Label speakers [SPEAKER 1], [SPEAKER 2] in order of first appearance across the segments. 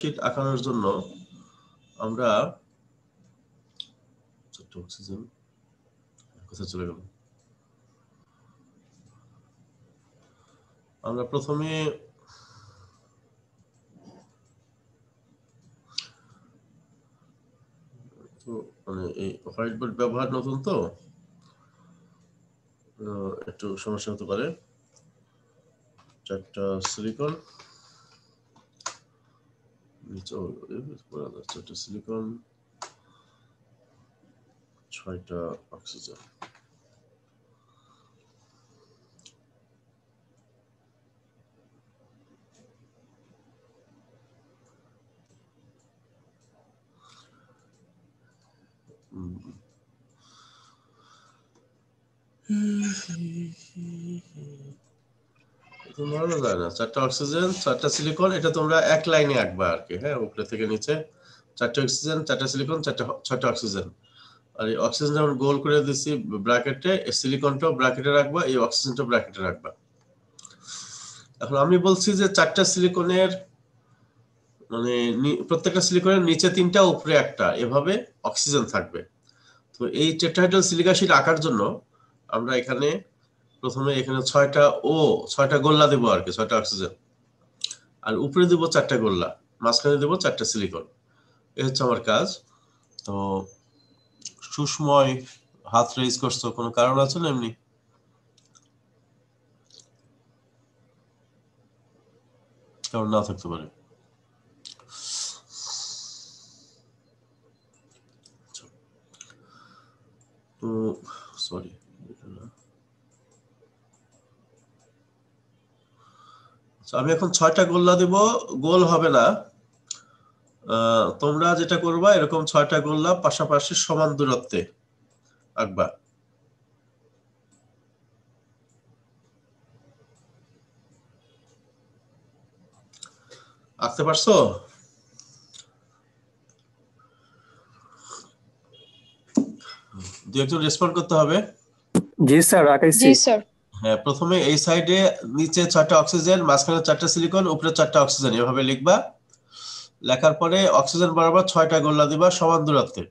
[SPEAKER 1] Sheet আঁকানোর জন্য আমরা ছোট্ট অক্সিজেন কোথায় চলে গেল? আমরা প্রথমে মানে এই হোয়াইট বোর্ড ব্যবহার নতুন তো একটু সমস্যা হতে পারে। চারটা সিলিকন চারটা সিলিকন 6টা অক্সিজেন। ধরানো যায় না। 4টা অক্সিজেন 4টা সিলিকন, এটা তোমরা এক লাইনে আঁকবা আর কি। হ্যাঁ, উপরে থেকে নিচে 4টা অক্সিজেন 4টা সিলিকন 6টা অক্সিজেন। আর এই অক্সিজেন যখন গোল করে দিচ্ছি ব্র্যাকেটে, এই সিলিকনটাও ব্র্যাকেটে রাখবা, এই অক্সিজেনটাও ব্র্যাকেটে রাখবা। এখন আমি বলছি যে 4টা সিলিকনের মানে প্রত্যেকটা সিলিকনের নিচে 3টা উপরে একটা, এভাবে অক্সিজেন থাকবে। তো এই টেট্রাহাইড্রাল সিলিকা শীট আঁকার জন্য আমরা এখানে প্রথমে এখানে 6টা গোল্লা দেবো আর কি, 6টা অক্সিজেন, আর উপরে দেবো 4টা গোল্লা, মাঝখানে দেবো 4টা সিলিকন। এই হচ্ছে আমার কাজ। তো সুসময় হাত রেজ করছো, কোনো কারণ আছে না? এমনি কারণ না থাকতে পারে। তো সরি, আমি এখন 6টা গোল্লা দেব। গোল হবে না, তোমরা যেটা করবা এরকম 6টা গোল্লা পাশাপাশি সমান দূরত্বে আঁকবা। আঁকতে পারছো? দু একজন রেসপন্ড করতে হবে।
[SPEAKER 2] জি স্যার, আঁকাইছি।
[SPEAKER 3] জি স্যার।
[SPEAKER 1] হ্যাঁ, প্রথমে এই সাইডে নিচে 6টা অক্সিজেন, মাঝখানে 4টা সিলিকন, উপরে 4টা অক্সিজেন, এভাবে লিখবা। লেখার পরে অক্সিজেন বরাবর 6টা গোল্লা দিবা সমান দূরত্বে।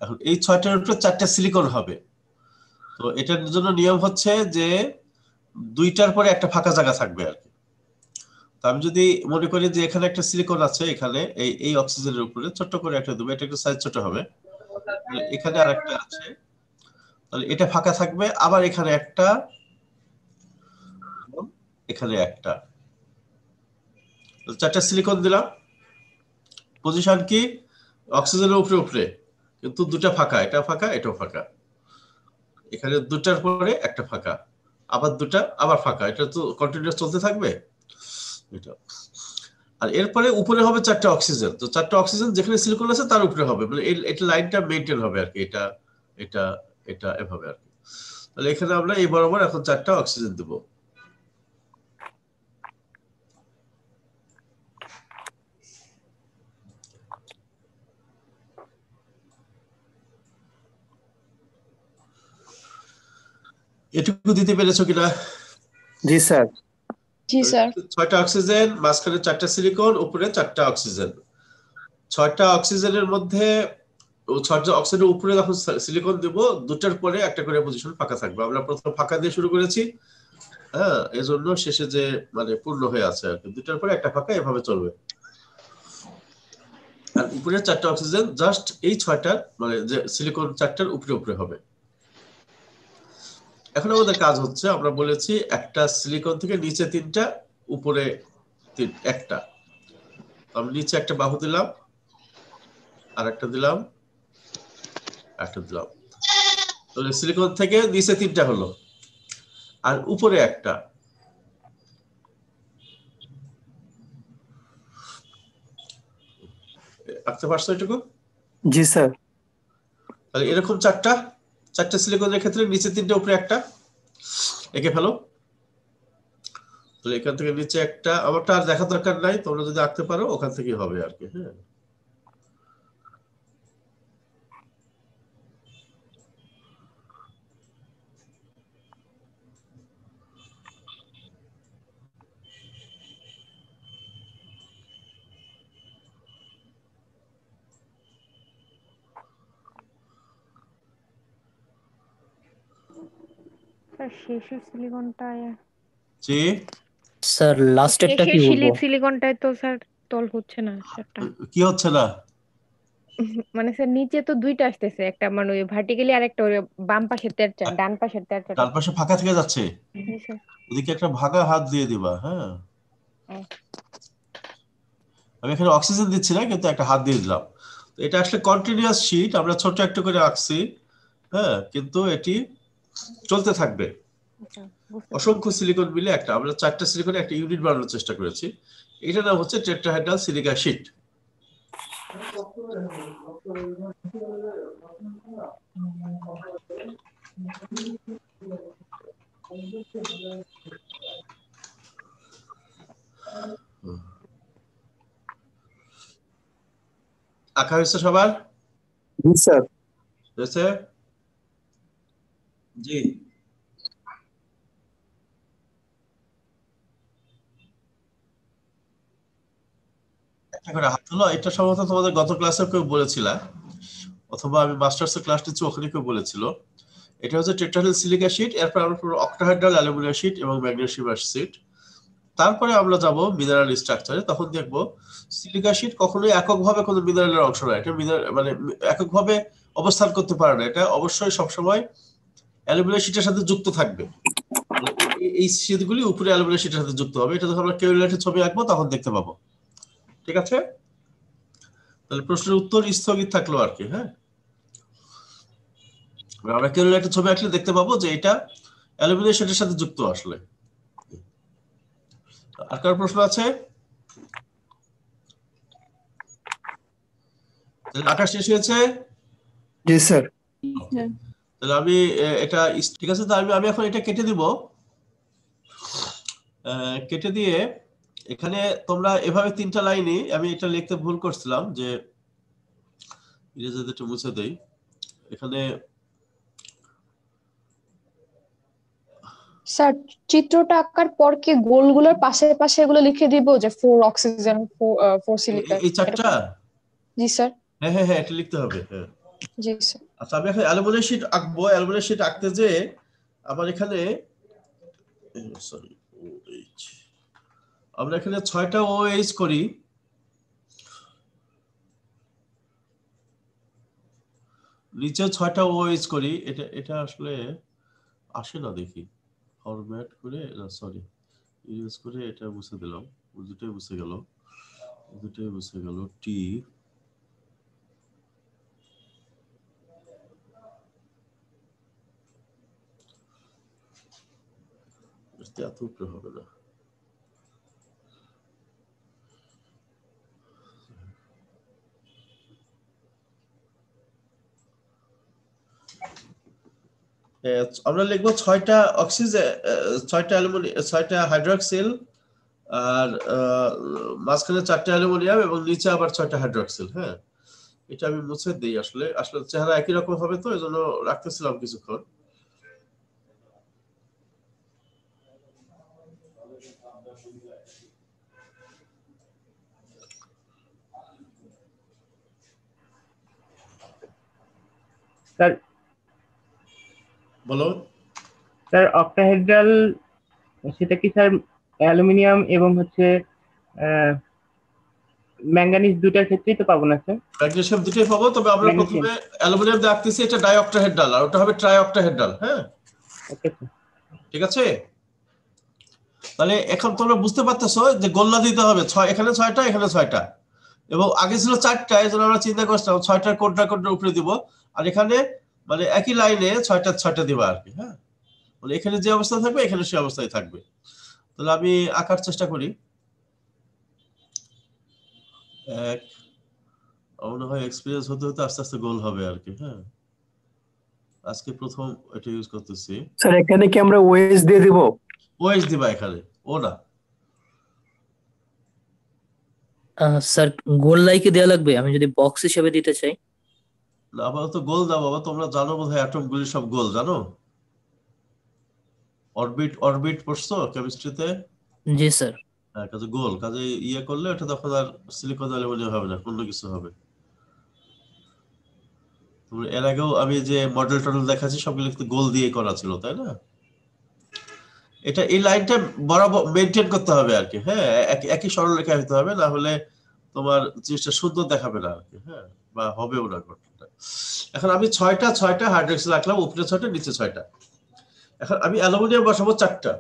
[SPEAKER 1] এখন এই 6টার উপরে 4টা সিলিকন হবে। তো এটার জন্য নিয়ম হচ্ছে যে 2টার পরে একটা ফাঁকা জায়গা থাকবে আর কি। তো আমি যদি মনে করি যে এখানে একটা সিলিকন আছে, এখানে এই অক্সিজেনের উপরে ছোট্ট করে একটা দেবো, এটা একটু সাইজ ছোট হবে। এখানে আর একটা আছে, তাহলে এটা ফাঁকা থাকবে। আবার এখানে একটা, এখানে একটা, 4টা সিলিকন দিলাম। পজিশন কি? অক্সিজেনের উপরে উপরে, কিন্তু 2টা ফাঁকা, এটা ফাঁকা এটাও ফাঁকা। এখানে 2টার পরে একটা ফাঁকা, আবার 2টা, আবার ফাঁকা। এটা তো কন্টিনিউয়াস চলতে থাকবে এটা। আর এরপরে উপরে হবে 4টা অক্সিজেন। তো 4টা অক্সিজেন যেখানে সিলিকন আছে তার উপরে হবে, মানে এটা লাইনটা মেইনটেইন হবে আর কি। এটা এটা এটা এভাবে আর কি। তাহলে এখানে আমরা এই বরাবর এখন 4টা অক্সিজেন দেব। এটুকু দিতে পেরেছো কিনা?
[SPEAKER 2] জি স্যার।
[SPEAKER 3] জি স্যার।
[SPEAKER 1] 6টা অক্সিজেন, মাঝখানে 4টা সিলিকন, উপরে 4টা অক্সিজেন। 6টা অক্সিজেনের মধ্যে 6টা অক্সিজেনের উপরে যখন সিলিকন দেব, 2টার পরে একটা করে পজিশন ফাঁকা থাকবে। আমরা প্রথমে ফাঁকা দিয়ে শুরু করেছি, হ্যাঁ, এজন্য শেষে যে মানে পূর্ণ হয়ে আছে আর কি। 2টার পরে একটা ফাঁকা, এভাবে চলবে। আর উপরে 4টা অক্সিজেন জাস্ট এই 6টার মানে যে সিলিকন 4টার উপরে উপরে হবে। এখন আমাদের কাজ হচ্ছে, আমরা বলেছি একটা সিলিকন থেকে নিচে 3টা, উপরে একটা। আমি নিচে একটা বাহু দিলাম, আর একটা দিলাম, একটা দিলাম। তাহলে সিলিকন থেকে নিচে 3টা হলো, আর উপরে একটা। আঁকতে পারছো এটুকু?
[SPEAKER 2] জি স্যার।
[SPEAKER 1] তাহলে এরকম 4টা সিলিকনের ক্ষেত্রে নিচে 3টা, উপরে একটা। এঁকে ফেলো। তাহলে এখান থেকে নিচে একটা, আমারটা আর দেখা দরকার নাই, তোমরা যদি আঁকতে পারো ওখান থেকেই হবে আর কি। হ্যাঁ,
[SPEAKER 3] স্যার শেষের সিলিকনটায়
[SPEAKER 1] জি
[SPEAKER 4] স্যার লাস্টেরটা কি বলবো?
[SPEAKER 3] সিলিকনটায় তো স্যার তল হচ্ছে না স্যারটা।
[SPEAKER 1] কি হচ্ছে না?
[SPEAKER 3] মানে স্যার নিচে তো দুইটা আসতেছে, একটা মানে ওই ভার্টিক্যালি আর একটা ওই বাম পাশের তেরটা, ডান পাশের তেরটা।
[SPEAKER 1] ডান পাশে ফাঁকা থেকে যাচ্ছে,
[SPEAKER 3] জি স্যার।
[SPEAKER 1] ওদিকে একটা ভাগা হাত দিয়ে দিবা। হ্যাঁ, আমি এখানে অক্সিজেন দিচ্ছি না, কিন্তু একটা হাত দিয়ে দিলাম। তো এটা আসলে কন্টিনিউয়াস শীট, আমরা ছোট একটা করে আঁকছি। হ্যাঁ, কিন্তু এটি চলতে থাকবে।
[SPEAKER 3] আচ্ছা, বুঝতে
[SPEAKER 1] অসংখ্য সিলিকন মিলে একটা, আমরা 4টা সিলিকনে একটা ইউনিট বানানোর চেষ্টা করেছি। এটা নাম হচ্ছে টেট্রাহেড্রাল সিলিকা শীট। আঁকা হয়েছে সবার?
[SPEAKER 2] জি স্যার।
[SPEAKER 1] হয়েছে? জি। একটা করে হাত হলো। এটা সম্ভবত তোমাদের গত ক্লাসে কেউ বলেছিল, অথবা আমি মাস্টার্সের ক্লাস নিচ্ছি ওখানে কেউ বলেছিল। এটা হচ্ছে টেট্রাহেড্রাল সিলিকা শীট, এরপর আমরা পুরো অক্টাহেড্রাল অ্যালুমিনিয়াম শীট এবং ম্যাগনেসিয়াম শীট। তারপরে আমরা যাব মিনারেল স্ট্রাকচারে, তখন দেখব সিলিকা শীট কখনোই এককভাবে কোনো মিনারেলের অংশ নয়। এটা মানে এককভাবে অবস্থান করতে পারে না, এটা অবশ্যই সবসময় অ্যালুমিনিয়াম শীটের সাথে যুক্ত থাকবে। এই শীটগুলি উপরে অ্যালুমিনিয়াম শীটের সাথে যুক্ত হবে। এটা যখন আমরা কেউলেটের ছবি আঁকবো তখন দেখতে পাবো। ঠিক আছে, তাহলে প্রশ্নের উত্তর স্থগিত থাকলো আর কি। হ্যাঁ, আমরা কেউলেটের ছবি আঁকলে দেখতে পাবো যে এটা অ্যালুমিনিয়াম শীটের সাথে যুক্ত। আসলে আর কার প্রশ্ন আছে? আঁকা শেষ হয়েছে?
[SPEAKER 2] জি স্যার।
[SPEAKER 1] তাহলে আমি এটা ঠিক আছে, তাহলে আমি এখন এটা কেটে দিব। কেটে দিয়ে এখানে তোমরা এভাবে 3টা লাইনই, আমি এটা লিখতে ভুল করছিলাম, যে ইরেজারটা মুছে দেই। এখানে
[SPEAKER 5] স্যার চিত্রটা আঁকার পর কি গোলগুলোর পাশে পাশে এগুলো লিখে দিব যে 4 অক্সিজেন 4 সিলিকা?
[SPEAKER 1] এই 4টা?
[SPEAKER 5] জি স্যার।
[SPEAKER 1] হ্যাঁ হ্যাঁ হ্যাঁ, এটা লিখতে হবে। হ্যাঁ,
[SPEAKER 5] জি স্যার।
[SPEAKER 1] আচ্ছা, আমি এখন অ্যালুমিনিয়াম শীট আঁকবো। অ্যালুমিনিয়াম শীট আঁকতে যে আবার এখানে সরি OH, আমরা এখানে 6টা OH করি। নিচে 6টা OH করি। এটা আসলে আসে না দেখি, ফরম্যাট করে, সরি ইউজ করে এটা মুছে দিলাম। দুটোই মুছে গেল, দুটোই মুছে গেল। টি এত উপরে হবে না। আমরা লিখবো 6টা অক্সিজেন, 6টা অ্যালুমিনিয়াম, 6টা হাইড্রক্সিল, আর মাঝখানে 4টা অ্যালুমিনিয়াম, এবং নিচে আবার 6টা হাইড্রক্সিল। হ্যাঁ, এটা আমি মুছে দিই। আসলে চেহারা একই রকম হবে, তো এজন্য রাখতেছিলাম কিছুক্ষণ।
[SPEAKER 6] স্যার
[SPEAKER 1] বলো।
[SPEAKER 6] স্যার অক্টাহেড্রাল সেটা কি স্যার অ্যালুমিনিয়াম এবং হচ্ছে ম্যাঙ্গানিজ দুটার ক্ষেত্রেই তো পাবো না স্যার?
[SPEAKER 1] ম্যাগনেসিয়াম দুটোই পাবো, তবে আমরা প্রথমে অ্যালুমিনিয়াম দিয়ে আঁকতেছি, এটা ডাইঅক্টাহেড্রাল, আর ওটা হবে ট্রাইঅক্টাহেড্রাল। হ্যাঁ,
[SPEAKER 6] ওকে স্যার।
[SPEAKER 1] ঠিক আছে। তাহলে এখন তোমরা বুঝতে পারতেছো যে গোল্লা দিতে হবে। এখানে 6টা, এখানে 6টা, এবং আগে ছিল 4টা, এই জন্য আমরা চিন্তা করছিলাম 6টার কোনটা কোনটা উপরে দিব। আর এখানে মানে একই লাইনে 6টা দিবা আর কি। হ্যাঁ, মানে এখানে যে অবস্থা থাকবে এখানে সে অবস্থায় থাকবে। তাহলে আমি আঁকার চেষ্টা করি। মনে হয় এক্সপিরিয়েন্স হতে হতে আস্তে আস্তে গোল হবে আর কি। হ্যাঁ, আজকে প্রথম এটা ইউজ করতেছি।
[SPEAKER 2] স্যার এখানে কি আমরা ওএস দিয়ে দিব?
[SPEAKER 1] ওএস দিবা এখানে, ও না।
[SPEAKER 4] স্যার গোল লাইকে দেওয়া লাগবে আমি যদি বক্স হিসেবে দিতে চাই?
[SPEAKER 1] না, আপাতত গোল দাও বাবা। তোমরা জানো বোধহয় অ্যাটম গুলি সব গোল, জানো? অরবিট পড়ছো কেমিস্ট্রিতে?
[SPEAKER 4] জি স্যার।
[SPEAKER 1] হ্যাঁ, কাজে গোল, কাজে ইয়ে করলে এটা তখন আর সিলিকন অ্যালুমিনিয়াম হবে না, অন্য কিছু হবে। এর আগেও আমি যে মডেল টডেল দেখাচ্ছি সবগুলো একটু গোল দিয়ে করা ছিল, তাই না? এটা এই লাইনটা বরাবর মেনটেন করতে হবে আর কি, হ্যাঁ, একই সরলরেখা হতে হবে, না হলে তোমার জিনিসটা সুন্দর দেখাবে না আর কি, হ্যাঁ, বা হবেও না গঠনটা। এখন আমি 6টা হাইড্রক্সিল রাখলাম, উপরে 6টা নিচে 6টা। এখন আমি অ্যালুমিনিয়াম বসাবো 4টা,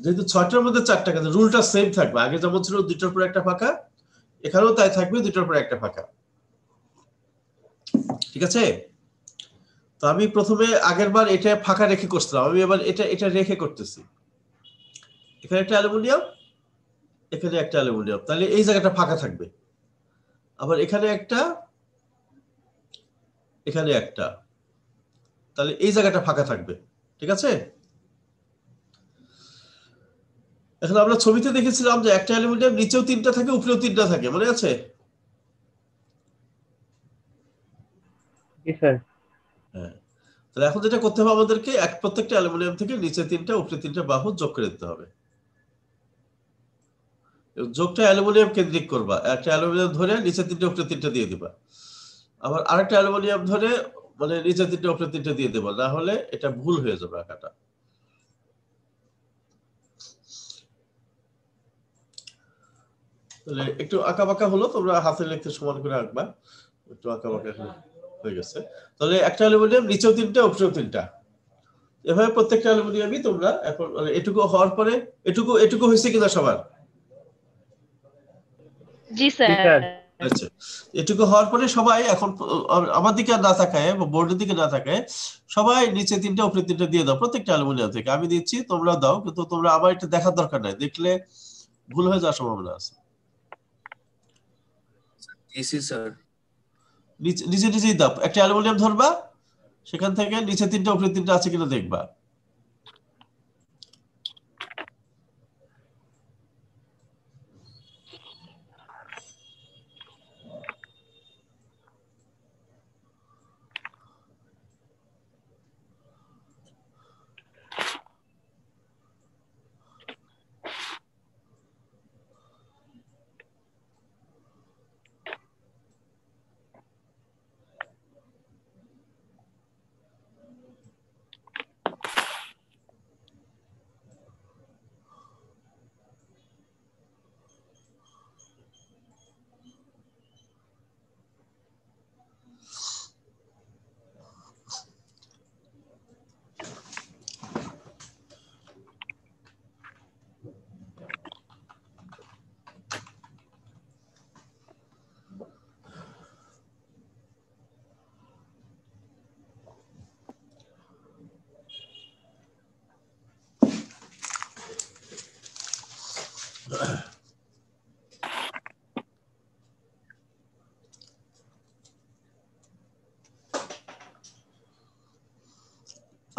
[SPEAKER 1] যেহেতু 6টার মধ্যে 4টা, কিন্তু রুলটা সেম থাকবে, আগে যেমন ছিল 2টার পর একটা ফাঁকা, এখানেও তাই থাকবে, 2টার পর একটা ফাঁকা, ঠিক আছে? তো আমি প্রথমে আগের বার এটা ফাঁকা রেখে করছিলাম, আমি এবার এটা রেখে করতেছি। এখানে একটা অ্যালুমিনিয়াম, এখানে একটা অ্যালুমিনিয়াম, তাহলে এই জায়গাটা ফাঁকা থাকবে। আবার এখানে একটা, এখানে একটা, তাহলে এই জায়গাটা ফাঁকা থাকবে, ঠিক আছে? এখন আমরা ছবিতে দেখেছিলাম যে একটা অ্যালুমিনিয়াম নিচেও 3টা থাকে, উপরেও 3টা থাকে, মনে আছে?
[SPEAKER 6] জি স্যার।
[SPEAKER 1] হ্যাঁ, তাহলে এখন যেটা করতে হবে আমাদেরকে, প্রত্যেকটা অ্যালুমিনিয়াম থেকে নিচে 3টা উপরে 3টা বাহু যোগ করে দিতে হবে। যোগটা অ্যালুমিনিয়াম কেন্দ্রিক করবা, একটা অ্যালুমিনিয়াম ধরে নিচে 3টা উপরে 3টা দিয়ে দিবা, আবার আরেকটা অ্যালুমিনিয়াম ধরে মানে নিচে 3টা উপরে 3টা দিয়ে দেবা, না হলে এটা ভুল হয়ে যাবে আঁকাটা। তাহলে একটু আঁকা বাঁকা হলো, তোমরা হাতে লিখতে সমান করে আঁকবা, একটু আঁকা বাঁকা হয়ে গেছে। তাহলে একটা অ্যালুমিনিয়াম নিচেও 3টা উপরেও 3টা, এভাবে প্রত্যেকটা অ্যালুমিনিয়ামই তোমরা এখন মানে এটুকু হওয়ার পরে, এটুকু হয়েছে কিনা সবার?
[SPEAKER 7] জি স্যার।
[SPEAKER 1] আচ্ছা, এটুকু হওয়ার পরে সবাই এখন আমার দিকে না তাকায় বা বোর্ডের দিকে না তাকায়, সবাই নিচে 3টা উপরে 3টা দিয়ে দাও প্রত্যেকটা অ্যালুমিনিয়াম থেকে। আমি দিচ্ছি, তোমরা দাও, কিন্তু তোমরা আমার এটা দেখার দরকার নাই, দেখলে ভুল হয়ে যাওয়ার সম্ভাবনা আছে।
[SPEAKER 4] স্যার
[SPEAKER 1] নিজেই দাও, একটা অ্যালুমিনিয়াম ধরবা, সেখান থেকে নিচে 3টা উপরে 3টা আছে কিনা দেখবা।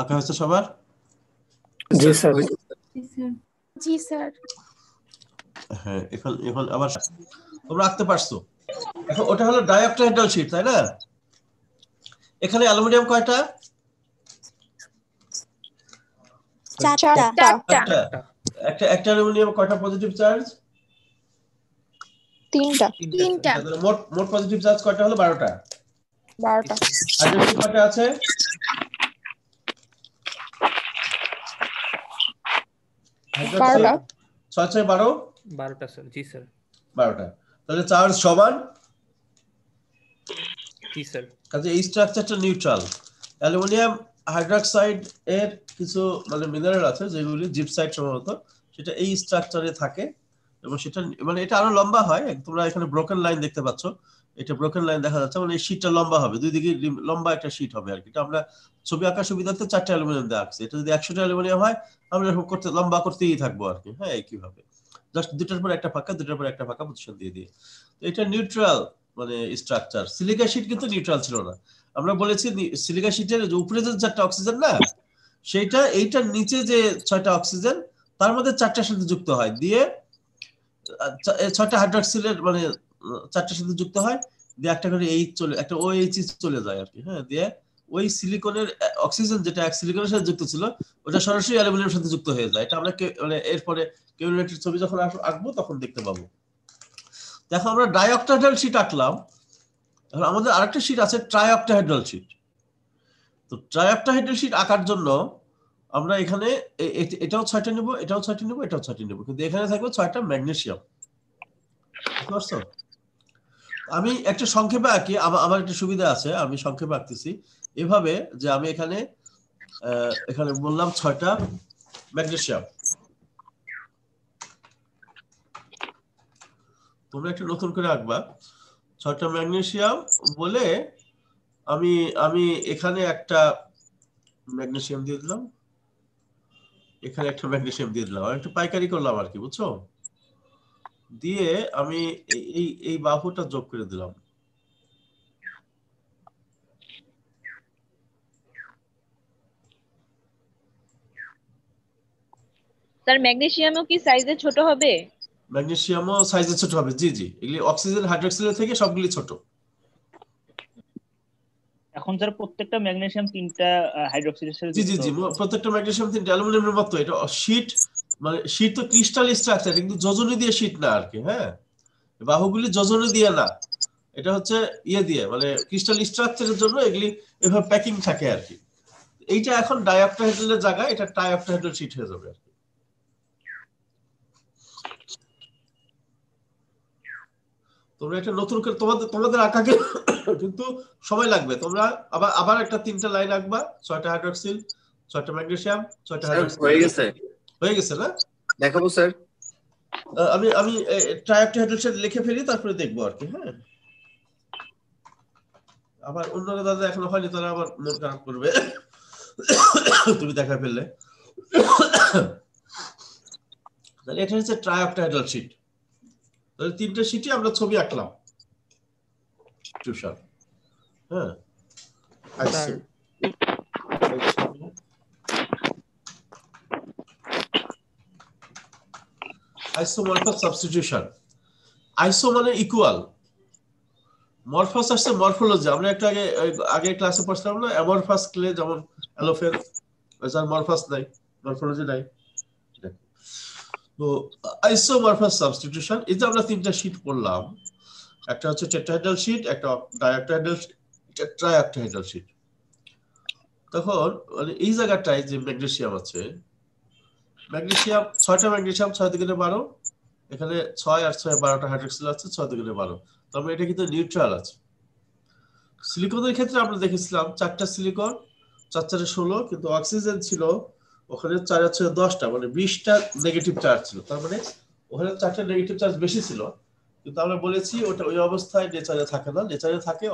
[SPEAKER 1] আঁকা হয়েছে সবার?
[SPEAKER 2] জি স্যার।
[SPEAKER 8] জি স্যার।
[SPEAKER 1] হ্যাঁ, এখন আবার তোমরা আঁকতে পারছো। এখন ওটা হলো ডাইঅক্টাহেড্রাল শীট, তাই না? এখানে অ্যালুমিনিয়াম কয়টা?
[SPEAKER 5] 4টা।
[SPEAKER 1] একটা অ্যালুমিনিয়াম কয়টা পজিটিভ চার্জ?
[SPEAKER 5] 3টা।
[SPEAKER 1] মোট পজিটিভ চার্জ কয়টা হলো? 12টা। হাইড্রোজেন কয়টা আছে?
[SPEAKER 5] বারোটা।
[SPEAKER 1] 6 6 12?
[SPEAKER 6] 12টা স্যার। জি স্যার।
[SPEAKER 1] 12টা। তাহলে চার্জ সমান?
[SPEAKER 6] জি স্যার।
[SPEAKER 1] কাজে এই স্ট্রাকচারটা নিউট্রাল। অ্যালুমিনিয়াম হাইড্রক্সাইড এর কিছু মানে মিনারেল আছে যেগুলি জিপসাইড সম্ভবত, সেটা এই স্ট্রাকচারে থাকে এবং সেটা মানে এটা আরো লম্বা হয়। তোমরা এখানে ব্রোকেন লাইন দেখতে পাচ্ছ, এটা ব্রোকেন লাইন দেখা যাচ্ছে, মানে এই শীটটা লম্বা হবে, দুই দিকে লম্বা একটা শীট হবে আর কি। এটা আমরা ছবি আঁকার সুবিধার্থে 4টা অ্যালুমিনিয়াম দিয়ে আঁকছি। এটা যদি 100টা অ্যালুমিনিয়াম হয় আমরা এরকম করতে লম্বা করতেই থাকবো আর কি, হ্যাঁ, একইভাবে জাস্ট 2টার পর একটা ফাঁকা, 2টার পর একটা ফাঁকা পজিশন দিয়ে দিয়ে। তো এটা নিউট্রাল মানে স্ট্রাকচার। সিলিকা শীট কিন্তু নিউট্রাল ছিল না। আমরা বলেছি সিলিকা শীটের উপরে যে 4টা অক্সিজেন না, সেইটা এইটার নিচে যে 6টা অক্সিজেন তার মধ্যে 4টার সাথে যুক্ত হয়, দিয়ে 6টা হাইড্রক্সিলের মানে 4টার সাথে যুক্ত হয়, দিয়ে একটা করে এইচ চলে, একটা OH চলে যায় আর কি, হ্যাঁ, দিয়ে ওই সিলিকনের অক্সিজেন যেটা এক সিলিকনের সাথে যুক্ত ছিল ওটা সরাসরি অ্যালুমিনিয়ামের সাথে যুক্ত হয়ে যায়। এটা আমরা মানে এরপরে কেমিস্ট্রির ছবি যখন আঁকবো তখন দেখতে পাবো। দেখো আমরা ডাইঅক্টাহেড্রাল শীট আঁকলাম, এখন আমাদের আরেকটা শীট আছে ট্রাইঅক্টাহেড্রাল শীট। তো ট্রাইঅক্টাহেড্রাল শীট আঁকার জন্য আমরা এখানে এটাও 6টা নেব, এটাও 6টা নেব, এটাও 6টা নেব, কিন্তু এখানে থাকবে 6টা ম্যাগনেসিয়াম। বুঝতে পারছো? আমি একটা সংক্ষেপে আঁকি, আমার একটা সুবিধা আছে, আমি সংক্ষেপে আঁকতেছি এভাবে যে আমি এখানে বললাম 6টা ম্যাগনেসিয়াম। তোমরা একটু নতুন করে আঁকবা 6টা ম্যাগনেসিয়াম বলে আমি এখানে একটা ম্যাগনেসিয়াম দিয়ে দিলাম, এখানে একটা ম্যাগনেসিয়াম দিয়ে দিলাম, আর একটু পাইকারি করলাম আর কি, বুঝছো? দিয়ে আমি এই বাহুটা যোগ করে দিলাম।
[SPEAKER 7] স্যার ম্যাগনেসিয়ামও কি সাইজে ছোট হবে?
[SPEAKER 1] ম্যাগনেসিয়ামও সাইজে ছোট হবে, জি জি, এগুলি অক্সিজেন হাইড্রোক্সিলের থেকে সবগুলি ছোট।
[SPEAKER 9] এখন স্যার প্রত্যেকটা ম্যাগনেসিয়াম 3টা হাইড্রোক্সিলের সাথে
[SPEAKER 1] জি জি জি, প্রত্যেকটা ম্যাগনেসিয়াম 3টা অ্যালুমিনিয়ামের মতো। এটা শীট, মানে শীট তো ক্রিস্টাল স্ট্রাকচার, কিন্তু যোজনী দিয়ে শীট না আর কি। হ্যাঁ, বাহুগুলি যোজনী দিয়ে না, এটা হচ্ছে ইয়ে দিয়ে, মানে ক্রিস্টাল স্ট্রাকচারের জন্য এগুলি এভাবে প্যাকিং থাকে আর কি। এইটা এখন ডাইঅক্টাহেড্রালের জায়গায় এটা ট্রাইঅক্টাহেড্রাল শীট হয়ে যাবে আর কি। তোমরা এটা নতুন করে তোমাদের আঁকাকে কিন্তু সময় লাগবে। তোমরা আবার একটা 3টা লাইন আঁকবা, 6টা হাইড্রোক্সিল, 6টা ম্যাগনেসিয়াম, 6টা হাইড্রোক্সিল। হয়ে গেছে না?
[SPEAKER 10] দেখাবো স্যার।
[SPEAKER 1] আমি ট্রাইঅক্টাহেড্রাল শীট লিখে ফেলি, তারপরে দেখবো আর কি। হ্যাঁ, আবার অন্যরা দাদা এখনো হয়নি, তারা আবার মন খারাপ করবে তুমি দেখা ফেললে। তাহলে এটা হচ্ছে ট্রাইঅক্টাহেড্রাল শীট। তাহলে 3টা শীটই আমরা ছবি আঁকলাম। টিউশন, হ্যাঁ, আইসোমরফাস সাবস্টিটিউশন। আইসো মানে ইকুয়াল, মরফাস আসছে মরফোলজি। আমরা একটু আগে ক্লাসে পড়ছিলাম না, অ্যামরফাস ক্লে যেমন অ্যালোফেন, যার মরফাস নাই, মরফোলজি নাই। তো আইসোমরফাস সাবস্টিটিউশন, এই যে আমরা 3টা শীট পড়লাম, একটা হচ্ছে টেট্রাহেড্রাল শীট, একটা ডাইঅক্টাহেড্রাল, একটা ট্রাইঅক্টাহেড্রাল শীট। তখন মানে এই জায়গাটায় যে ম্যাগনেসিয়াম আছে, ম্যাগনেসিয়াম 6টা ম্যাগনেসিয়াম, 6 দুগুণে 12, এখানে 6 আর 6 12টা হাইড্রোক্সিল আছে, 6 দুগুণে 12। তবে এটা কিন্তু নিউট্রাল আছে। সিলিকনের ক্ষেত্রে আমরা দেখেছিলাম 4টা সিলিকন, 4 4 16, কিন্তু অক্সিজেন ছিল ওখানে 4 আর 6 10টা, মানে 20টা নেগেটিভ চার্জ ছিল। তার মানে ওখানে 4টা নেগেটিভ চার্জ বেশি ছিল। কিন্তু আমরা বলেছি ওটা ওই অবস্থায় নেচারে থাকে না, নেচারে থাকে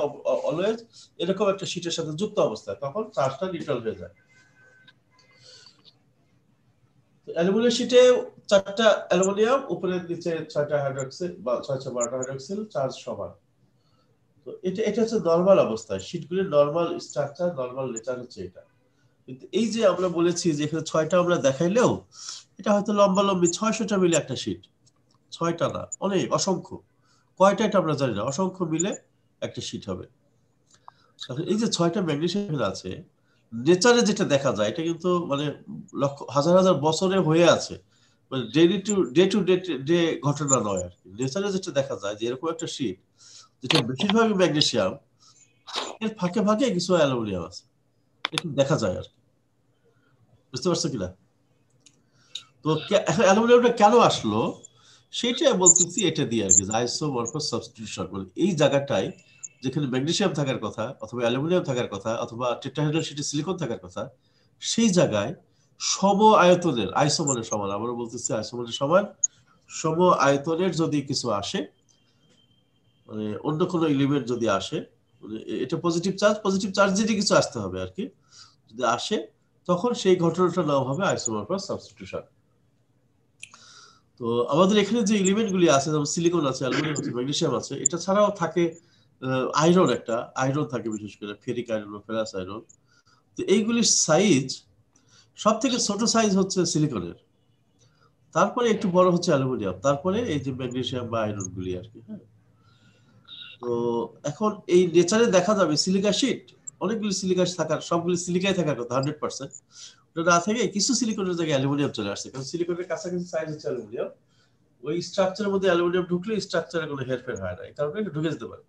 [SPEAKER 1] অলওয়েজ এরকম একটা শীটের সাথে যুক্ত অবস্থায়, তখন চার্জটা নিউট্রাল হয়ে যায়। অ্যালুমিনিয়াম শীটে 4টা অ্যালুমিনিয়াম, উপরে নিচে 6টা হাইড্রোক্সিল বা 6 12টা হাইড্রোক্সিল, চার্জ সমান। তো এটা হচ্ছে নরমাল অবস্থায়, শীটগুলির নরমাল স্ট্রাকচার, নরমাল নেচার হচ্ছে এটা। কিন্তু এই যে আমরা বলেছি যে এখানে 6টা আমরা দেখাইলেও এটা হয়তো লম্বালম্বি 600টা মিলে একটা শীট, 6টা না, অনেক অসংখ্য, কয়টা এটা আমরা জানি না, অসংখ্য মিলে একটা শীট হবে। এই যে 6টা ম্যাগনেসিয়াম আছে, নেচারে যেটা দেখা যায় এটা কিন্তু মানে লক্ষ হাজার হাজার বছরে হয়ে আছে, মানে ডে টু ডে ঘটনা নয় আর কি। নেচারে যেটা দেখা যায় যে এরকম একটা শীট যেটা বেশিরভাগই ম্যাগনেসিয়াম, এর ফাঁকে ফাঁকে কিছু অ্যালুমিনিয়াম আছে, এটা দেখা যায় আর কি। বুঝতে পারছো কিনা? তো এখন অ্যালুমিনিয়ামটা কেন আসলো সেটা বলতেছি এটা দিয়ে আর কি, আইসোমরফাস সাবস্টিটিউশন। মানে এই জায়গাটায় যেখানে ম্যাগনেসিয়াম থাকার কথা, অথবা অ্যালুমিনিয়াম থাকার কথা, অথবা টেট্রাহেড্রাল শীটে সিলিকন থাকার কথা, সেই জায়গায় সম আয়তনের, আইসোমানের সমান, আমরা বলতেছি আইসোমানের সমান, সম আয়তনের যদি কিছু আসে, মানে অন্য কোনো এলিমেন্ট যদি আসে, মানে এটা পজিটিভ চার্জ যদি কিছু আসতে হবে আর কি, যদি আসে তখন সেই ঘটনাটার নাম হবে আইসোমরফাস সাবস্টিটিউশন। তো আমাদের এখানে যে এলিমেন্টগুলি আছে, যেমন সিলিকন আছে, অ্যালুমিনিয়াম আছে, ম্যাগনেসিয়াম আছে, এটা ছাড়াও থাকে আয়রন, একটা আয়রন থাকে, বিশেষ করে ফেরিক আয়রন ও ফেরাস আয়রন। তো এইগুলির সাইজ সব থেকে ছোট সাইজ হচ্ছে সিলিকনের, তারপরে একটু বড় হচ্ছে অ্যালুমিনিয়াম, তারপরে এই যে ম্যাগনেসিয়াম বা আয়রন গুলি আর কি। হ্যাঁ, তো এখন এই নেচারে দেখা যাবে সিলিকা শীট, অনেকগুলি সিলিকা থাকার, সবগুলি সিলিকায় থাকার কথা 100%, ওটা না থেকে কিছু সিলিকনের জায়গায় অ্যালুমিনিয়াম চলে আসছে, কারণ সিলিকনের কাছাকাছি সাইজ হচ্ছে অ্যালুমিনিয়াম। ওই স্ট্রাকচারের মধ্যে অ্যালুমিনিয়াম ঢুকলে স্ট্রাকচারে কোনো হেরফের হয় না, এই কারণে এটা ঢুকে যেতে পারে।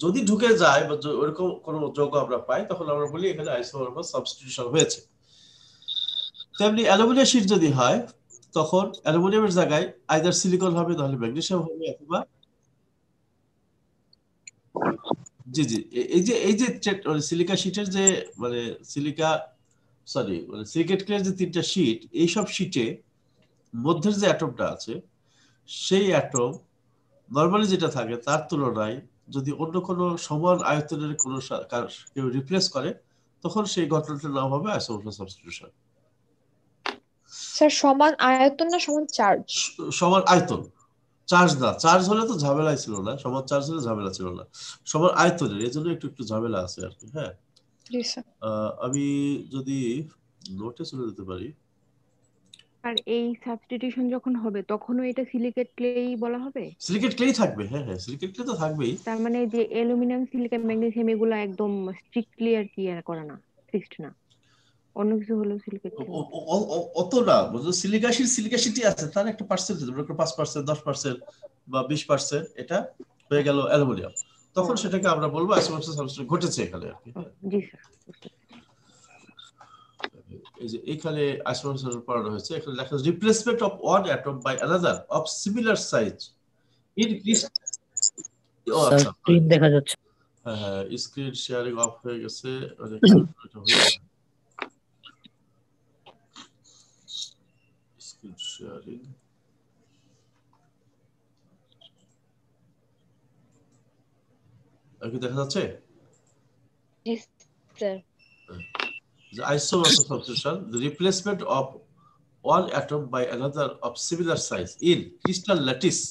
[SPEAKER 1] যদি ঢুকে যায় বা ওরকম কোনো যৌগ আমরা পাই, তখন আমরা বলি এখানে আইসোমরফাস সাবস্টিটিউশন হয়েছে। তেমনি অ্যালুমিনিয়াম শীট যদি হয় তখন অ্যালুমিনিয়ামের জায়গায় আইদার সিলিকন হবে, তাহলে ম্যাগনেসিয়াম হবে, অথবা জি জি এই যে সিলিকা শীটের যে মানে সিলিকেট ক্লের যে 3টা শীট, এইসব শীটে মধ্যের যে অ্যাটমটা আছে সেই অ্যাটম নরমালি যেটা থাকে তার তুলনায় যদি অন্য কোনো সমান আয়তনের কোনো কেউ রিপ্লেস করে, তখন সেই ঘটনাটার নাম হবে আইসোমরফাস সাবস্টিটিউশন।
[SPEAKER 5] স্যার সমান আয়তন না সমান চার্জ?
[SPEAKER 1] সমান আয়তন, চার্জ না। চার্জ হলে তো ঝামেলাই ছিল না, সমান চার্জ হলে ঝামেলা ছিল না, সমান আয়তনের, এই জন্য একটু ঝামেলা আছে আর কি। হ্যাঁ,
[SPEAKER 5] জি স্যার।
[SPEAKER 1] আমি যদি নোটে চলে যেতে পারি।
[SPEAKER 3] আর এই সাবস্টিটিউশন যখন হবে তখনও এটা সিলিকেট ক্লেই বলা হবে?
[SPEAKER 1] সিলিকেট ক্লেই থাকবে, হ্যাঁ হ্যাঁ, সিলিকেট ক্লে তো থাকবেই।
[SPEAKER 3] তার মানে যে অ্যালুমিনিয়াম সিলিকা ম্যাগনেসিয়াম এগুলো একদম স্ট্রিক্টলি আর কি করা না, ফিক্সড না, অন্য কিছু হলেও সিলিকেট ক্লে?
[SPEAKER 1] অত না, বুঝলো, সিলিকাসিটি আছে, তার একটা পার্সেন্টেজ, 5%, 10% বা 20% এটা হয়ে গেল অ্যালুমিনিয়াম, তখন সেটাকে আমরা বলবো আইসোমরফাস সাবস্টিটিউশন ঘটেছে এখানে আর কি।
[SPEAKER 3] জি স্যার।
[SPEAKER 1] এই যে এখানে আইসোমরফাস পড়ানো হয়েছে, এখানে লেখা আছে replacement of one atom by another of similar size in
[SPEAKER 4] sir screen দেখা যাচ্ছে।
[SPEAKER 1] হ্যাঁ, স্ক্রিন শেয়ারিং অফ হয়ে গেছে। স্ক্রিন শেয়ারিং কি দেখা যাচ্ছে?
[SPEAKER 7] জি sir.
[SPEAKER 1] The isomorphism substitution, the replacement of one atom by another of similar size in crystal lattice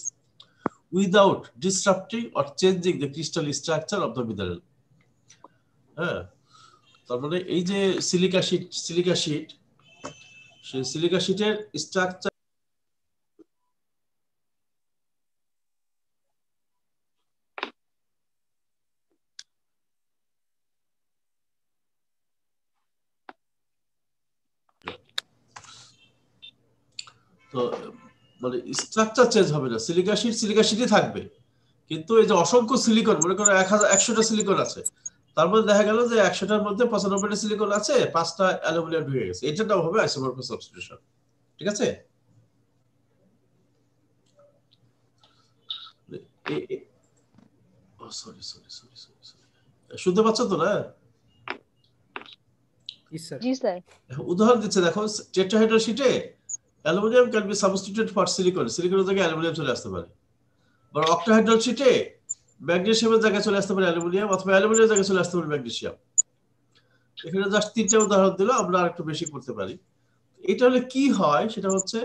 [SPEAKER 1] without disrupting or changing the crystal structure of the mineral. হ্যাঁ, তার মানে এই যে সিলিকা শীট সেই silica শীটের স্ট্রাকচার তো মানে structure change হবে না, সিলিকা শীটই থাকবে, কিন্তু এই যে অসংখ্য সিলিকন, মনে করো 100টা সিলিকন আছে, তার মধ্যে দেখা গেল যে 100টার মধ্যে 95টা সিলিকন আছে, 5টা অ্যালুমিনিয়াম ঢুকে গেছে, এটার নাম হবে আইসোমরফাস সাবস্টিটিউশন। ঠিক আছে? সরি শুনতে পাচ্ছ তো না?
[SPEAKER 7] জি স্যার।
[SPEAKER 1] উদাহরণ দিচ্ছে, দেখো টেট্রাহেড্রাল শীটে aluminium can be substituted for silicon, সিলিকনের জায়গায় অ্যালুমিনিয়াম চলে আসতে পারে। বা অক্টাহেড্রাল শীটে ম্যাগনেসিয়ামের জায়গায় চলে আসতে পারে অ্যালুমিনিয়াম, অথবা অ্যালুমিনিয়ামের জায়গায় চলে আসতে পারে ম্যাগনেসিয়াম। এখানে জাস্ট 3টা উদাহরণ দিলাম, আমরা আরেকটু বেশি করতে পারি। এটা হলে কি হয়, সেটা হচ্ছে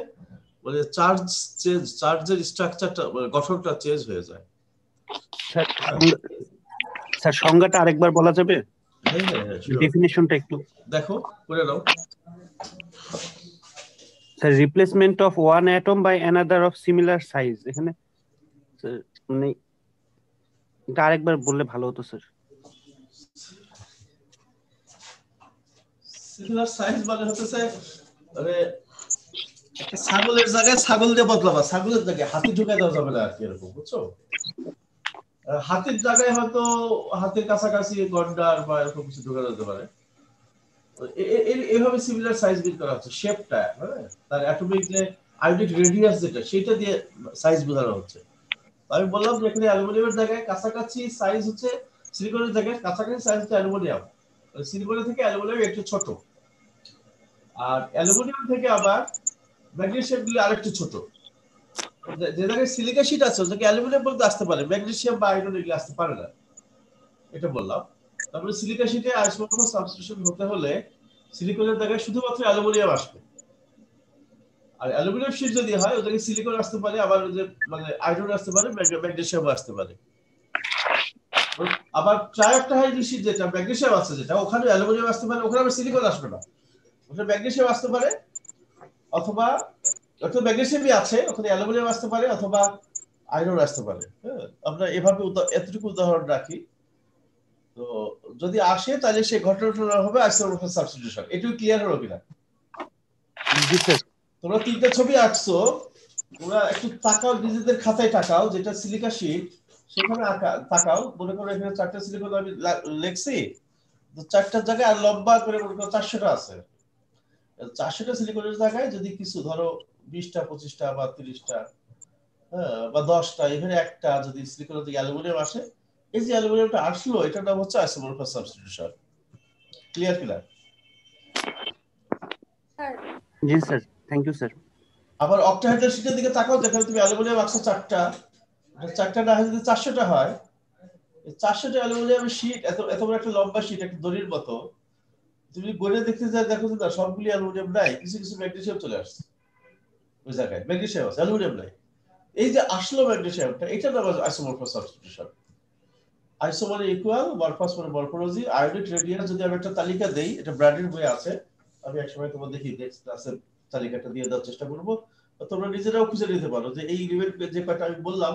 [SPEAKER 1] মানে চার্জের স্ট্রাকচারটা, মানে গঠনটা চেঞ্জ হয়ে যায়।
[SPEAKER 10] স্যার সংজ্ঞাটা আরেকবার বলা যাবে?
[SPEAKER 1] হ্যাঁ,
[SPEAKER 10] ডেফিনিশনটা একটু
[SPEAKER 1] দেখো, করে নাও।
[SPEAKER 10] Sir replacement of one atom by another of similar size, এখানে মানে এটা আরেকবার বললে ভালো হতো স্যার।
[SPEAKER 1] সিমিলার সাইজ মানে হচ্ছে মানে একটা ছাগলের জায়গায় ছাগল দিয়ে বদলাবা, ছাগলের জায়গায় হাতি ঢুকাই দেওয়া যাবে না আর কি, এরকম, বুঝছো? হাতির জায়গায় হয়তো হাতির কাছাকাছি গন্ডার বা এরকম কিছু ঢুকানো যেতে পারে। এইভাবে সিমিলার সাইজ বের করা হচ্ছে, শেপটা, হ্যাঁ, তার অ্যাটমিক যে আয়োনিক রেডিয়াস যেটা, সেটা দিয়ে সাইজ বোঝানো হচ্ছে। আমি বললাম যে এখানে অ্যালুমিনিয়ামের জায়গায় কাছাকাছি সাইজ হচ্ছে সিলিকনের জায়গায় কাছাকাছি সাইজ হচ্ছে অ্যালুমিনিয়াম, সিলিকনের থেকে অ্যালুমিনিয়াম একটু ছোট, আর অ্যালুমিনিয়াম থেকে আবার ম্যাগনেসিয়াম গুলি আরেকটু ছোট। যে জায়গায় সিলিকা শীট আছে ওটাকে অ্যালুমিনিয়াম বলতে আসতে পারে, ম্যাগনেসিয়াম বা আয়রন এগুলো আসতে পারে না, এটা বললাম। তারপরে সিলিকা শীটে আইসোমরফাস সাবস্টিটিউশন হতে হলে সিলিকনের জায়গায় শুধুমাত্র অ্যালুমিনিয়াম আসবে, আর অ্যালুমিনিয়াম শীট যদি হয় ওটাকে সিলিকন আসতে পারে, আবার যে মানে আয়রন আসতে পারে, ম্যাগনেসিয়াম আসতে পারে। আবার ট্রাইঅক্টাহাইড্রাল শীট যেটা ম্যাগনেসিয়াম আছে, যেটা ওখানে অ্যালুমিনিয়াম আসতে পারে, ওখানে আবার সিলিকন আসবে না, ওখানে ম্যাগনেসিয়াম আসতে পারে, অথবা ম্যাগনেসিয়ামই আছে, ওখানে অ্যালুমিনিয়াম আসতে পারে, অথবা আয়রন আসতে পারে। হ্যাঁ, আমরা এভাবে এতটুকু উদাহরণ রাখি। তো যদি আসে তাহলে সেই ঘটনাটা হবে আইসোমরফাস সাবস্টিটিউশন। এটুকু ক্লিয়ার হলো কিনা?
[SPEAKER 10] জি স্যার।
[SPEAKER 1] তোমরা 3টা ছবি আঁকছো, তোমরা একটু তাকাও, নিজেদের খাতায় তাকাও, যেটা সিলিকা শীট সেখানে তাকাও, মনে করো এখানে 4টা সিলিকন আমি লিখছি, তো 4টার জায়গায় আর লম্বা করে মনে করো 400টা আছে, 400টা সিলিকনের জায়গায় যদি কিছু ধরো 20টা 25টা বা 30টা হ্যাঁ বা 10টা এখানে একটা যদি সিলিকনের দিকে অ্যালুমিনিয়াম আসে, এই যে অ্যালুমিনিয়ামটা আসলো এটার নাম হচ্ছে আইসোমরফাস সাবস্টিটিউশন। ক্লিয়ার কিনা?
[SPEAKER 10] জি স্যার, থ্যাংক ইউ স্যার।
[SPEAKER 1] আবার অক্টাহেড্রাল শীটের দিকে তাকাও, যেখানে তুমি অ্যালুমিনিয়াম আছে 4টা, 4টা না হয় যদি 400টা হয়, 400টা অ্যালুমিনিয়ামের শীট এত বড় একটা লম্বা শীট, একটা দড়ির মতো, তুমি গড়ে দেখতে যা দেখো যে না সবগুলি অ্যালুমিনিয়াম নাই, কিছু কিছু ম্যাগনেসিয়াম চলে আসছে ওই জায়গায়, ম্যাগনেসিয়াম আছে অ্যালুমিনিয়াম নাই। এই যে আসলো ম্যাগনেসিয়ামটা, এটা নাম আইসোমরফাস সাবস্টিটিউশন। আইসো মানে ইকুয়াল, মরফাস মানে মরফোলজি। আয়োনিক রেডিয়াস যদি আমি একটা তালিকা দেই, এটা ব্র্যাডের বইয়ে আছে, আমি একসময় তোমাদের দেখি নেক্সট ক্লাসে তালিকাটা দিয়ে দেওয়ার চেষ্টা করব, তোমরা নিজেরাও খুঁজে নিতে পারো যে এই এলিমেন্ট যে কয়টা আমি বললাম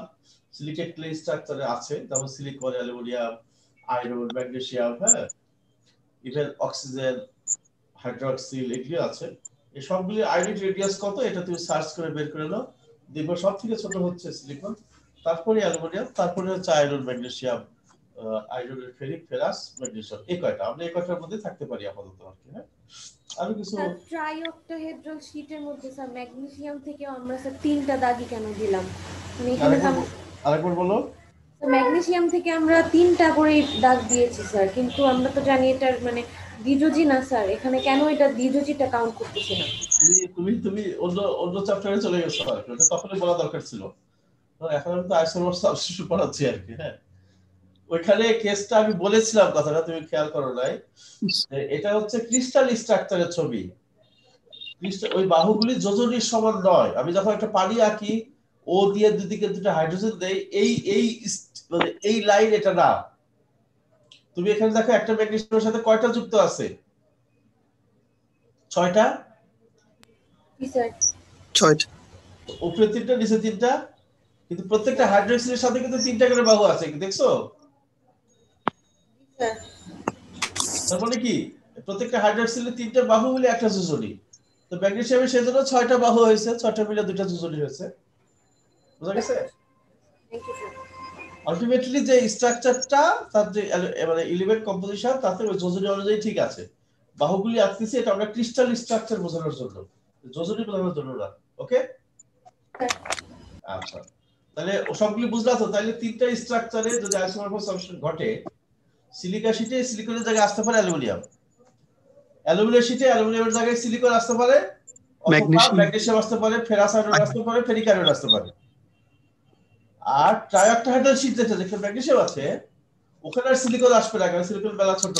[SPEAKER 1] সিলিকেট ক্লে স্ট্রাকচারে আছে, যেমন সিলিকন, অ্যালুমিনিয়াম, আয়রন, ম্যাগনেসিয়াম, হ্যাঁ ইভেন অক্সিজেন, হাইড্রোক্সিল, এগুলো আছে। এই সবগুলি আয়োনিক রেডিয়াস কত এটা তুমি সার্চ করে বের করে নাও, দেখবে সব থেকে ছোট হচ্ছে সিলিকন, তারপরে অ্যালুমিনিয়াম, তারপরে হচ্ছে আয়রন, ম্যাগনেসিয়াম, আয়রনের ফেরিক, ফেরাস, ম্যাগনেসিয়াম। এই কয়টা আমরা এই কয়টার মধ্যে থাকতে পারি আপাতত আর কি। হ্যাঁ আমি কিছু
[SPEAKER 8] ট্রাইঅক্টাহেড্রাল শীটের মধ্যে স্যার ম্যাগনেসিয়াম থেকে আমরা স্যার 3টা দাগই কেন দিলাম? মানে এখানে
[SPEAKER 1] আরেকবার বলো।
[SPEAKER 8] ম্যাগনেসিয়াম থেকে আমরা 3টা করে দাগ দিয়েছি স্যার, কিন্তু আমরা তো জানি এটা মানে দ্বিযোজী না স্যার, এখানে কেন এটা দ্বিযোজীটা কাউন্ট করতেছি না?
[SPEAKER 1] তুমি অন্য চ্যাপ্টারে চলে গেছো আর কি, ওটা তখনই বলা দরকার ছিল। এখন আমি তো আইসোমরফাস সাবস্টিটিউশন পড়াচ্ছি আর কি। হ্যাঁ ওইখানে কেসটা আমি বলেছিলাম, কথাটা তুমি খেয়াল করো নাই, এটা হচ্ছে ক্রিস্টাল স্ট্রাকচারের ছবি। ওই বাহুগুলি যোজনীর সমান নয়। আমি যখন একটা পানি আঁকি, ও দিয়ে দুদিকে দুটো হাইড্রোজেন দেই, এই মানে এই লাইন এটা না। তুমি এখানে দেখো একটা ম্যাগনেসিয়ামের সাথে কয়টা যুক্ত আছে? 6টা। উপরে 3টা, নিচে 3টা, কিন্তু প্রত্যেকটা হাইড্রোক্সিলের সাথে কিন্তু 3টা করে বাহু আছে, দেখছো? তার মানে কি প্রত্যেকটা হাইড্রোক্সিলের 3টা বাহু মিলে একটা যোজনী। তো ম্যাগনেসিয়ামের সেজন্য 6টা বাহু হয়েছে, 6টা মিলে 2টা যোজনী হয়েছে। বুঝা গেছে? আলটিমেটলি যে স্ট্রাকচারটা, তার যে মানে এলিমেন্ট কম্পোজিশন, তাতে ওই যোজনী অনুযায়ী ঠিক আছে। বাহুগুলি আঁকতেছি এটা আমরা ক্রিস্টাল স্ট্রাকচার বোঝানোর জন্য, যোজনী বোঝানোর জন্য না। ওকে আচ্ছা, তাহলে সবগুলি বুঝলা তো? তাহলে 3টা স্ট্রাকচারে যদি আইসোমরফাস সাবস্টিটিউশন ঘটে, সিলিকা শীটে সিলিকনের জায়গায় আসতে পারে অ্যালুমিনিয়াম, অ্যালুমিনিয়াম শীটে অ্যালুমিনিয়ামের জায়গায় সিলিকন আসতে পারে, অথবা ম্যাগনেসিয়াম আসতে পারে, ফেরাস আয়রন আসতে পারে, ফেরিক আয়রন আসতে পারে। আর ট্রাইঅক্টাহেড্রাল শীট যেখানে ম্যাগনেসিয়াম আছে, ওখানে আর সিলিকন আসবে না, কারণ সিলিকন বেলা ছোট।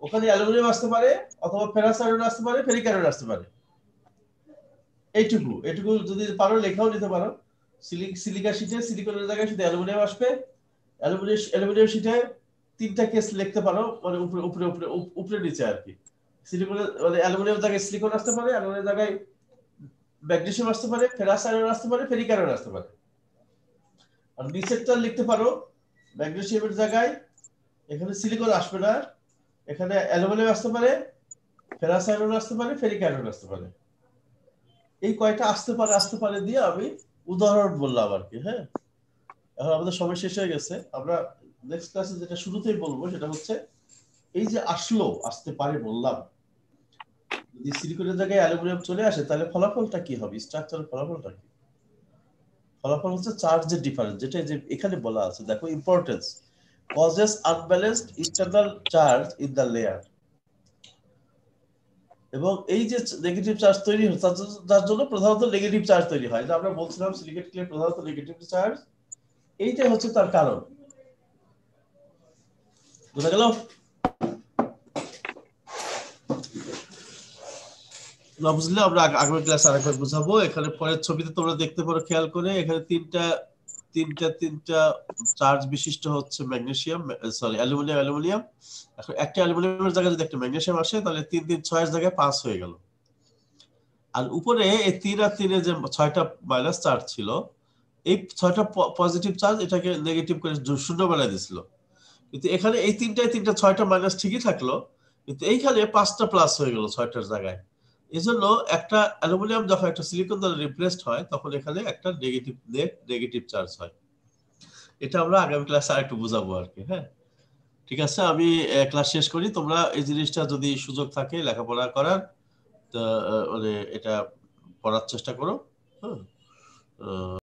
[SPEAKER 1] ওখানে অ্যালুমিনিয়াম আসতে পারে, অথবা ফেরাস আয়রন আসতে পারে, ফেরিক আয়রন আসতে পারে। এইটুকু যদি পারো লেখাও নিতে পারো। সিলিকা শীটে সিলিকনের জায়গায় শুধু অ্যালুমিনিয়াম আসবে, অ্যালুমিনিয়াম শীটে 3টা কেস লিখতে পারো, মানে উপরে উপরে উপরে উপরে নিচে আর কি। সিলিকনের মানে অ্যালুমিনিয়াম জায়গায় সিলিকন আসতে পারে, অ্যালুমিনিয়াম জায়গায় ম্যাগনেসিয়াম আসতে পারে, ফেরাস আয়রন আসতে পারে, ফেরিক আয়রন আসতে পারে। আর নিচেরটা লিখতে পারো, ম্যাগনেসিয়ামের জায়গায় এখানে সিলিকন আসবে না, এখানে অ্যালুমিনিয়াম আসতে পারে, ফেরাস আয়রন আসতে পারে, ফেরিক আয়রন আসতে পারে। এই কয়টা আসতে পারে দিয়ে আমি উদাহরণ বললাম আর কি। হ্যাঁ এখন আমাদের সময় শেষ হয়ে গেছে, আমরা নেক্সট ক্লাসে যেটা শুরুতেই বলবো সেটা হচ্ছে এই যে আসতে পারে বললাম, যদি সিলিকনের জায়গায় অ্যালুমিনিয়াম চলে আসে তাহলে ফলাফলটা কি হবে, স্ট্রাকচারের ফলাফলটা কি? ফলাফল হচ্ছে চার্জের ডিফারেন্স, যেটা যে এখানে বলা আছে, দেখো importance, causes unbalanced internal charge in the layer। এবং এই যে নেগেটিভ চার্জ তৈরি হয় তার জন্য প্রধানত নেগেটিভ চার্জ তৈরি হয়, যে আমরা বলছিলাম সিলিকেট ক্লে প্রধানত নেগেটিভ চার্জ, এইটা হচ্ছে তার কারণ। বুঝা গেল? না বুঝলে আমরা আগামী ক্লাসে আরেকবার বুঝাবো। এখানে পরের ছবিতে তোমরা দেখতে পারো, খেয়াল করে, এখানে তিনটা চার্জ বিশিষ্ট হচ্ছে ম্যাগনেসিয়াম, সরি অ্যালুমিনিয়াম। এখন একটা অ্যালুমিনিয়ামের জায়গায় যদি একটা ম্যাগনেসিয়াম আসে তাহলে 3 3 6 এর জায়গায় 5 হয়ে গেল। আর উপরে এই 3 আর 3 এর যে 6টা মাইনাস চার্জ ছিল, এই 6টা পজিটিভ চার্জ এটাকে নেগেটিভ করে শূন্য বানিয়ে দিয়েছিল। কিন্তু এখানে এই 6টা মাইনাস ঠিকই থাকলো, কিন্তু এইখানে 5টা প্লাস হয়ে গেল 6টার জায়গায়। এজন্য একটা অ্যালুমিনিয়াম যখন একটা সিলিকন দ্বারা রিপ্লেসড হয় তখন এখানে একটা নেগেটিভ চার্জ হয়। এটা আমরা আগামী ক্লাসে আরেকটু বুঝাবো আর কি। হ্যাঁ ঠিক আছে, আমি ক্লাস শেষ করি। তোমরা এই জিনিসটা যদি সুযোগ থাকে লেখাপড়া করার, তো মানে এটা পড়ার চেষ্টা করো। হ্যাঁ